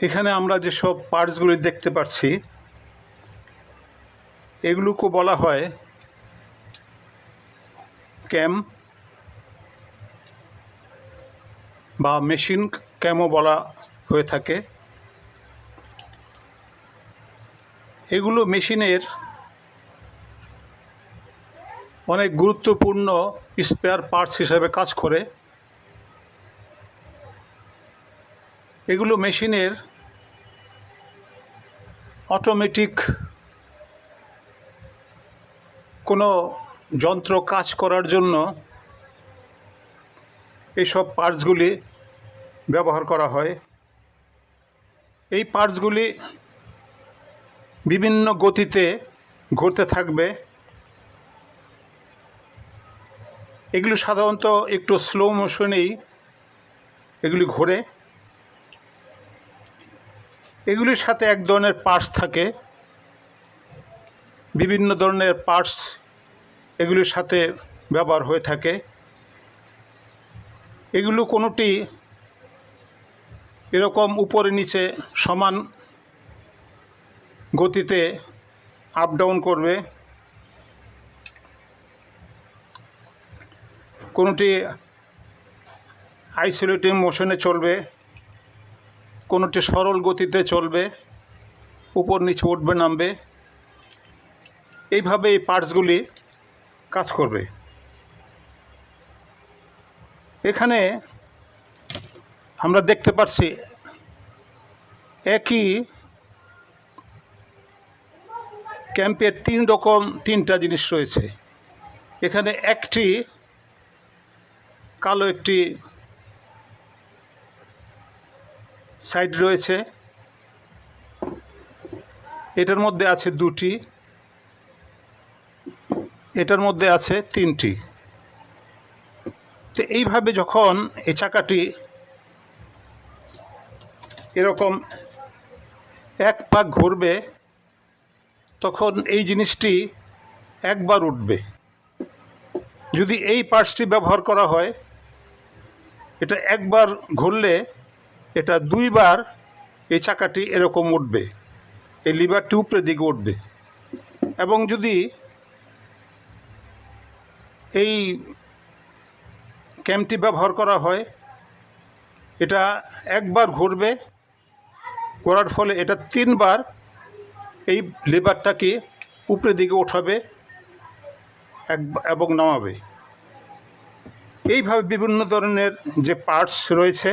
এখানে আমরা যেসব পার্টসগুলি দেখতে পাচ্ছি এগুলোকে বলা হয় ক্যাম বা মেশিন ক্যামও বলা হয়ে থাকে। এগুলো মেশিনের অনেক গুরুত্বপূর্ণ স্পেয়ার পার্টস হিসেবে কাজ করে। এগুলো মেশিনের অটোমেটিক কোনো যন্ত্র কাজ করার জন্য এইসব পার্টসগুলি ব্যবহার করা হয়। এই পার্টসগুলি বিভিন্ন গতিতে ঘুরতে থাকবে। এগুলি সাধারণত একটু স্লো মোশনেই এগুলি ঘোরে। এগুলির সাথে এক ধরনের পার্টস থাকে, বিভিন্ন ধরনের পার্টস এগুলির সাথে ব্যবহার হয়ে থাকে। এগুলো কোনোটি এরকম উপরে নিচে সমান গতিতে আপ ডাউন করবে, কোনোটি আইসোলেটিং মোশনে চলবে, কোনোটি সরল গতিতে চলবে, উপর নিচে উঠবে নামবে। এইভাবে এই পার্টসগুলি কাজ করবে। এখানে আমরা দেখতে পাচ্ছি একই ক্যাম্পের তিনটা জিনিস রয়েছে। এখানে একটি কালো একটি সাইড রয়েছে, এটার মধ্যে আছে দুটি, এটার মধ্যে আছে তিনটি। তো এইভাবে যখন এই চাকাটি এরকম এক পাক ঘুরবে তখন এই জিনিসটি একবার উঠবে। যদি এই পার্টসটি ব্যবহার করা হয়, এটা একবার ঘুরলে এটা দুইবার এই চাকাটি এরকম উঠবে, এই লিভারটি উপরের দিকে উঠবে। এবং যদি এই ক্যামটি ব্যবহার করা হয়, এটা একবার ঘুরবে, ঘোরার ফলে এটা তিনবার এই লিভারটাকে উপরের দিকে ওঠাবে এবং নামাবে। এইভাবে বিভিন্ন ধরনের যে পার্টস রয়েছে